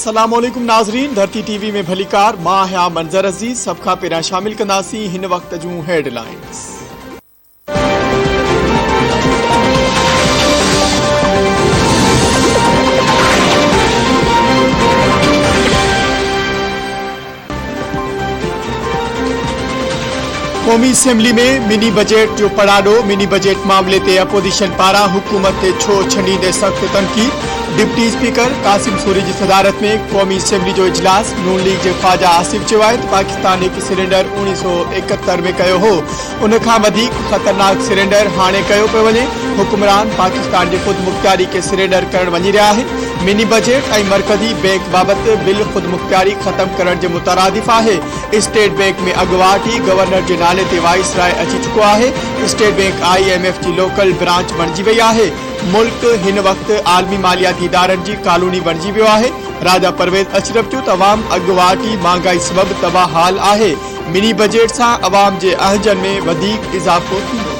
अस्सलाम वालेकुम नाज़रीन, धरती टीवी में भलीकार मां है मंजर अजीज। सबका पेरा शामिल कंदासीं हिन वक्त जूं हेडलाइंस। कौमी असेंबली में मिनी बजट जो पड़ाडो। मिनी बजट मामले ते अपोजिशन पारा हुकूमत ते छो छंडींदे सख्त तनकीद। डिप्टी स्पीकर कासिम सूरी की सदारत में कौमी असेंबली जो इजलास। नून लीग के ख्वाजा आसिफ चयो आहे त पाकिस्तान एक सिलेंडर 1971 में कयो हो, उन खां वधीक खतरनाक सिलेंडर हाणे कयो पियो वञे। हुक्मरान पाकिस्तान की खुद मुख्तारी के सिलेंडर करण वञी रहा है। मिनी बजट और मरकजी बैंक बाबत बिल खुद मुख्तारी खत्म करण के मुतरादिफ है। स्टेट बैंक में अगवाट ही गवर्नर के नाले ते वाइसराय अची चुको है। स्टेट बैंक IMF की लोकल ब्रांच बणजी वही है। मुल्क हिन वक्त आलमी मालियाती इदारन की कॉलोनी बणजी वो है। राजा परवेज अशरफ चयो तमाम अगवाटी महंगाई सबब तबाह हाल है। मिनी बजट से अवाम के अहजन में वधिक इजाफो थींदो।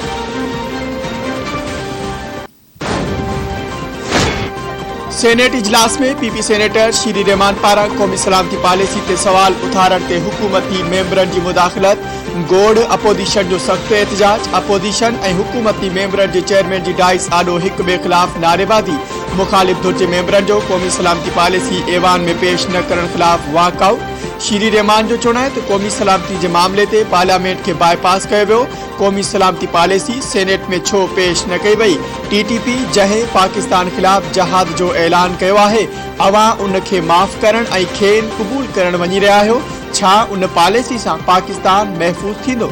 सेनेट इजलास में PP सेनेटर शीरी रहमान पारा कौमी सलामती पॉलिसी ते सवाल उथारण ते हुकूमती मेंबरन की मुदाखलत। गोड़ अपोजिशन जो सख्त एहतजाज। अपोजिशन और हुकूमती मेंबरन के चेयरमैन की डाइस आडो एक बे खिलाफ नारेबाजी। मुखालिफ धुर के मेंबरन जो कौमी सलामती पॉलिसी ऐवान में पेश न करण खिलाफ वॉकआउट। शीरी रहमान जो चवण है तो कौमी सलामती के मामले ते पार्लियामेंट के बाईपास किया वो। कौमी सलामती पॉलिसी सेनेट में छो पेश न कई वही। TTP जहे पाकिस्तान खिलाफ जहाद जो ऐलान किया है, अवां उनके माफ़ करण और खेन कबूल करण वही रहा हो। छा उन पॉलिसी से पाकिस्तान महफूज थींदो?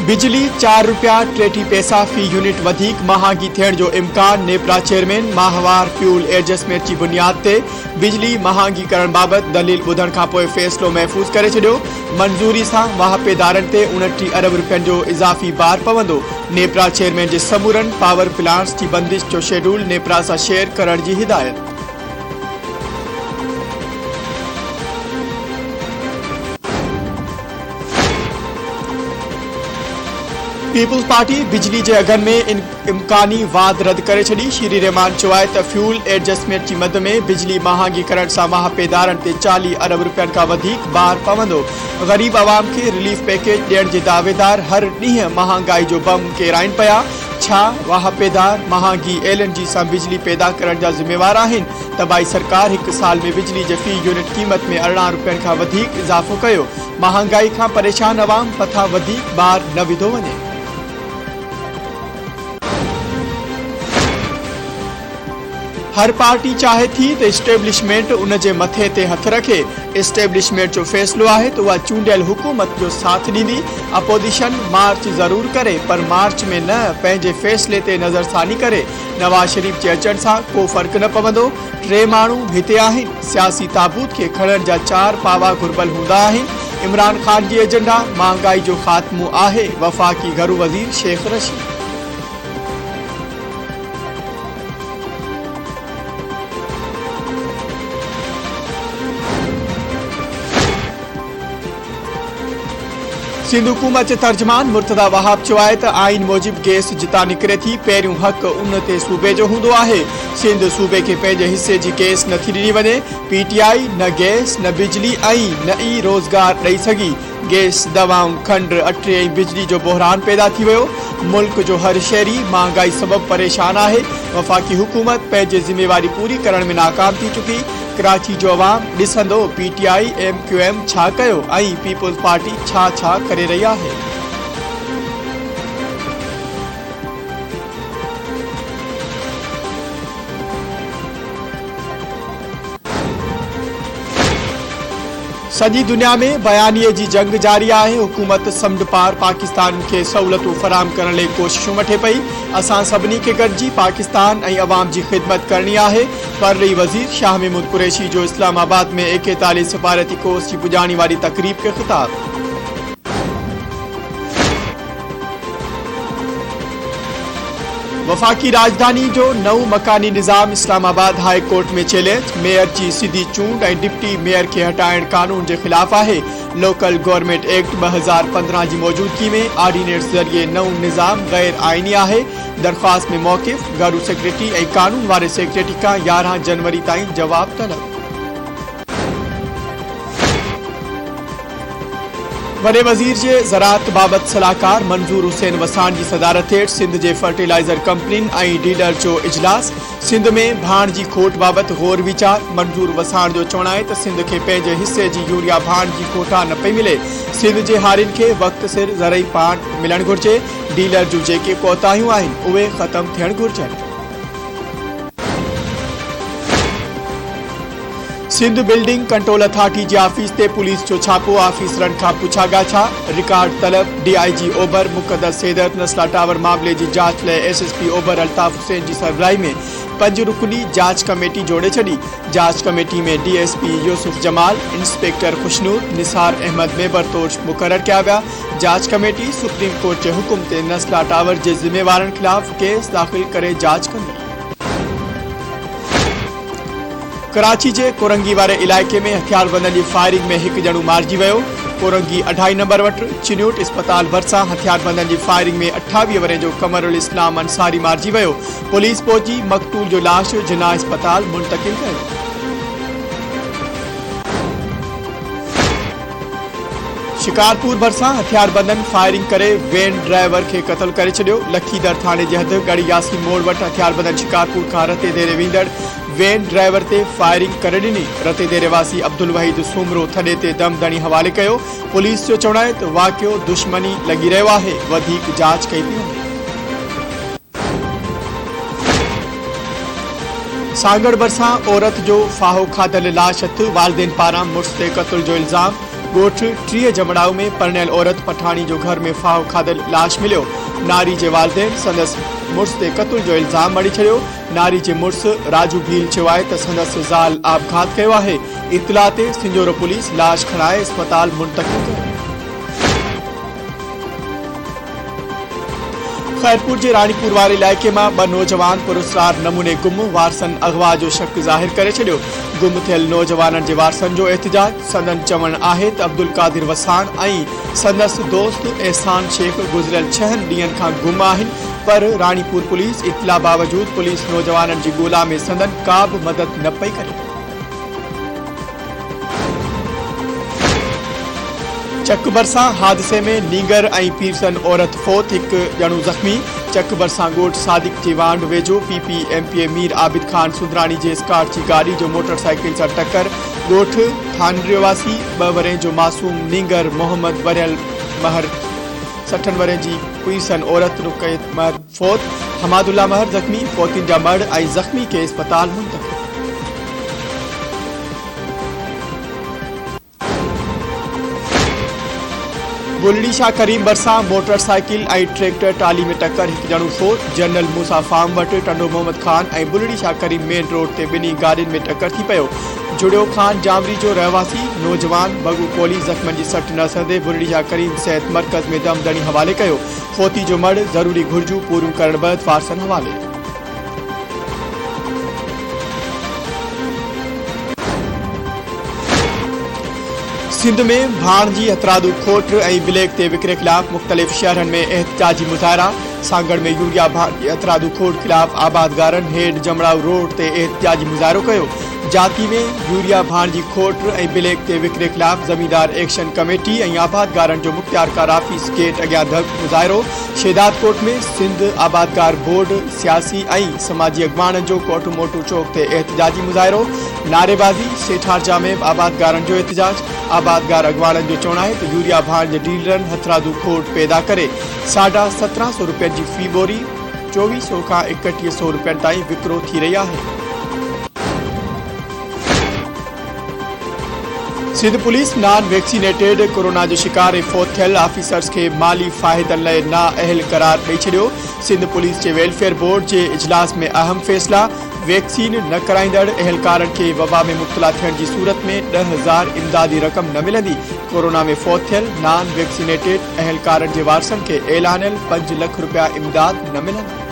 बिजली 4 रुपया 30 पैसा फी यूनिट वधिक महांगी थियण जो इम्कान। नेपरा चेयरमैन माहवार फ्यूल एडजस्टमेंट की बुनियाद ते बिजली महांगी करण बाबत दलील बुधण खां पोइ फैसलो महफूज करे छॾियो। मंजूरी से वाहपेदारन ते 29 अरब रुपयन जो इजाफी बार पवंदो। नेपरा चेयरमैन के समूरन पावर प्लांट्स की बंदिश जो शेड्यूल नेपरा से शेयर करण की हिदायत। पीपुल्स पार्टी बिजली के अघन में इम्कानी वाद रद्द करे छड़ी। शीरी रहमान चयो आहे त फ्यूल एडजस्टमेंट की मद में बिजली महांगी करण से वाहपेदारन ते 40 अरब रुपयन का वधिक बार पवंदो। गरीब आवाम के रिलीफ पैकेज ॾियण के दावेदार हर ॾींहुं महांगाई जो बम केराइन पिया। छा वाहपेदार महांगी LNG से बिजली पैदा करण जा जिम्मेवार आहिन? तबाही सरकार एक साल में बिजली के फी यूनिट कीमत में 18 रुपयन का वधिक इजाफो कयो। महांगाई का परेशान अवाम पथा वधिक बार न विधो वञे। हर पार्टी चाहे थी तो एस्टेब्लिशमेंट उनके मथे ते हथ रखे। एस्टेब्लिशमेंट जो फैसलो है तो वह चूंडियल हुकूमत जो साथ दी। अपोजिशन मार्च जरूर करे पर मार्च में न पंहिंजे फैसले ते नजरसानी करे। नवाज शरीफ के अचण से को फर्क न पवंदो। 3 मानू हिते आहिन। सियासी ताबूत के खणण जा 4 पावा घुरबल हुंदा आहिन। इमरान खान की एजेंडा महंगाई जो खात्मो आहे। वफाकी घरू वजीर शेख रशीद। सिंध हुकूमत के तर्जमान मुर्तदा वहाब चयो आहे त आइन मूजिब गैस जिता निकरे थी पहिरियों हक उन ते सूबे जो हूंदो आहे। सिंध सूबे के पंहिंजे हिस्से जी गैस नथी ॾिनी वञे। PTI न गैस न बिजली न ई रोज़गार ॾेई सघी। गैस दवाऊं खंड अटे ऐं बिजली जो बहरान पैदा थी वियो। मुल्क जो हर शहरी महंगाई सबब परेशान है। वफाकी हुकूमत पंहिंजी जिम्मेवारी पूरी करण में नाकाम थी चुकी। कराची जो अवाम ॾिसंदो PTI MQM छा कयो ऐं पीपुल्स पार्टी छा करे रही है। सजी दुनिया में बयानिए की जंग जारी है। हुकूमत समुंड पार पाकिस्तान के सहूलतों फराम करने लिए कोशिशों मथे पई। असां सभिनी के गॾिजी पाकिस्तान और अवाम की खिदमत करनी है। परराई वजीर शाह महमूद कुरैशी जो इस्लामाबाद में 41 सफारती कोर्स की पुजानी वाली तकरीब के खिताब। वफाकी राजधानी जो नऊ मकानी निज़ाम इस्लामाबाद हाई कोर्ट में चैलेंज। मेयर जी सीधी चूंड ऐं डिप्टी मेयर के हटाइण कानून के खिलाफ है। लोकल गवर्नमेंट एक्ट 2015 की मौजूदगी में ऑर्डिनेंस जरिए नऊ निज़ाम गैर आइनी है। दरख्वास्त में मौक़िफ़ घरू सेक्रेटरी ऐं कानून वारे सेक्रेटरी का 11 जनवरी ताईं जवाब तलब। वडे वज़ीर के ज़राअत बाबत सलाहकार मंजूर हुसैन वसाण की सदारत हेठ सिंध के फर्टिलाइज़र कंपनिन ऐं डीलर जो इजलास। सिंध में भाण की खोट बाबत गौर विचार। मंजूर वसाण जो चवण है तो सिंध के पंहिंजे हिस्से की यूरिया भाण की कोटा न पई मिले। सिंध के हारिन के वक्त सिर ज़रई पाण मिलण घुर्जे। डीलर जो जेके कोताहियूं आहिनि उहे ख़त्म थियण घुर्जनि। सिंध बिल्डिंग कंट्रोल अथॉरिटी के ऑफिस ते पुलिस जो छापो। ऑफिसरन का पुछा गाछा। रिकॉर्ड तलब। DIG ओबर मुक़द्दस सैदत नस्ला टावर मामले की जांच लाइ SSP ओबर अल्ताफ हुसैन की सरबराही में 5 रुकनी जांच कमेटी जोड़े छड़ी। जांच कमेटी में DSP यूसुफ जमाल, इंस्पेक्टर खुशनूर, निसार अहमद मेबर तौर मुकर्रर किया विया। जांच कमेटी सुप्रीम कोर्ट के हुक्म ते नस्ला टावर के जिम्मेवारन खिलाफ केस दाखिल करे जांच कंदी। कराची के कोरंगी वाले इलाके में हथियारबंदन की फायरिंग में एक जणू मारिजी वियो। कोरंगी 28 नंबर वट चिन्यूट अस्पताल भरसा हथियारबंदन की फायरिंग में 28 वरे जो कमरुल इस्लाम अंसारी मारिजी वियो। पुलिस पहुंची मक़तूल जो लाश जिना अस्पताल मुंतकिल कयो। शिकारपुर भरसा हथियारबंदन फायरिंग करे वैन ड्राइवर के कत्ल करे छड़ियो। लखीदर थाने के हद गढ़ी यासी मोड़ वट हथियारबंदन शिकारपुर का रते देरे वेंदड़ वैन ड्राइवर ते फायरिंग करे ॾिनी। रते देरे वासी अब्दुल वहीद सुमरो थॾे ते दम दणी हवाले कयो। पुलिस जो चवण आहे त वाक़ियो दुश्मनी लगी रहियो आहे। वधीक जांच कई पई वञे। सागड़ भरसा औरत जो फाहो खाधल लाश हथ। वालदेन पारां मुड़ुस ते क़त्ल जो इल्ज़ाम। गोठ 3 जमड़ाऊ में परिणयल औरत पठानी जो घर में फाहो खाधल लाश मिलियो। नारी के वालदेन संदस मुड़ुस ते क़त्ल जो इल्ज़ाम मड़ी छड़ियो। नारी के मुड़ुस राजू भील चयो आहे त संदस ज़ाल आपघात कयो आहे। इतला ते सिंजोर पुलिस लाश खणाए अस्पताल मुंतकिल कयो। खैरपुर के रानीपुर वाले इलाके में 2 नौजवान पुरस्कार नमूने गुम। वारसन अगवा जो शक जाहिर करे छड़ियो। गुम थियल नौजवानन के वारसन जो एहतजाज। संदन चवण आहे त अब्दुल कादिर वसाण ऐं संदस दोस्त एहसान शेख गुज़रियल 6 ॾींहनि खां गुम आहिनि। पर रानीपुर पुलिस इतला बावजूद पुलिस नौजवानन की गोला में संदन का भी मदद न पई करे। चक बरसा हादसे में नीगर ऐं पीरसन औरत फोत। एक जणू जख्मी। चक बरसा गोठ सादिक की वांड वेझो PP MPA मीर आबिद खान सुंदरानी के स्काट की गाड़ी जो मोटरसाइकिल से टक्कर। गोठ थानरियोवासी 2 वरे जो मासूम नीगर मोहम्मद वरियल महर 60 वरे की पीरसन औरत रुकयत महर फोत। हमादुल्ला महर जख्मी। फोतिन जा मर्द ऐं जख्मी के अस्पताल मुंतकिल। बुलड़ी शाह करीम भरसा मोटरसाइकिल ऐं ट्रैक्टर टाली में टक्कर। एक जणू फोत। जनरल मूसा फार्म वट टंडो मोहम्मद खान ऐं बुलड़ी शाह करीम मेन रोड ते बिनी गाड़ियुनि में टक्कर थी पियो। जुड़ियो खान जामरी जो रहवासी नौजवान बगू कोली जख्मन की सट न सदे बुलड़ी शाह करीम सेहत मरकज़ में दम दणी हवाले कयो। फोती जो मर्द ज़रूरी घुर्जू पूरियूं करण बैदि फारसन हवाले। सिंध में भाण की हथरादू खोट ऐं ब्लैक ते विकिरे खिलाफ मुख्तलिफ शहरन में एहतजाजी मुज़ाहिरा। सांगड़ में यूरिया भाण की हथरादू खोट खिलाफ आबादगारन हेड जमड़ाऊ रोड ते एहतजाजी मुज़ाहिरो कयो। जाती में यूरिया भाण की खोट ऐं ब्लैक ते विकिरे खिलाफ ज़मींदार एक्शन कमेटी ऐं आबादगारन जो मुख्तियारकार ऑफिस गेट अॻियां धक मुज़ाहिरो। शेदात कोट में सिंध आबादगार बोर्ड सियासी ऐं समाजी अॻवाननि जो कोटू मोटू चौक ते एहतजाजी मुज़ाहिरो। नारेबाज़ी। सेठारजा में आबादगारन जो एहतजाज। आबादगार अॻवाननि जो चवण आहे त यूरिया भाण के डीलरन हथरादू खोट पैदा करे 1750 रुपयनि की फी बोरी 2400 का 3100 रुपयनि ताईं विकिरो थी रही है। Sindh police non vaccinated corona जो शिकार ऐं फोत थियल ऑफिसर्स के माली फ़ाइदनि लाइ नाअहल करार ॾेई छॾियो। सिंध पुलिस के वेलफेयर बोर्ड के इजलास में अहम फैसला। वैक्सीन न कराईंदड़ अहलकारन के वबा में मुब्तला थियण की सूरत में 10,000 इमदादी रकम न मिलंदी। कोरोना में फोत थियल नॉन वैक्सीनेटेड अहलकारन के वारसन के ऐलानियल 5 लाख रुपया इमदाद न मिलंदा।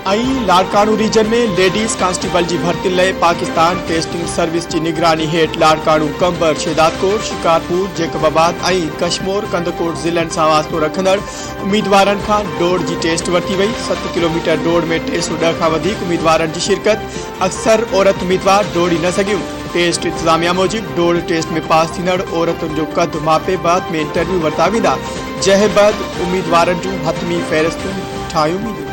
लाड़काणू रीजन में लेडीज़ कांस्टेबल जी भर्ती लाइ पाकिस्तान टेस्टिंग सर्विस की निगरानी हेठ लाड़काणू, कंबर, शेदातकोट, शिकारपुर, जैकबाबाद और कश्मीर कंदकोट ज़िलन सां वास्तो रखंदड़ उम्मीदवारन खां दौड़ की टेस्ट वरती वई। 7 किलोमीटर दौड़ में 310 खां वधीक उम्मीदवारन की शिरकत। अक्सर औरत उम्मीदवार दौड़ी न सघियूं। टेस्ट इंतजामिया मूजिब दौड़ टेस्ट में पास थींदड़ औरतुन जो कद मापे बाद में इंटरव्यू वरता वेंदा, जंहिं बैदि उम्मीदवारन जूं हतमी फ़हरिस्तूं ठाहियूं वेंदियूं।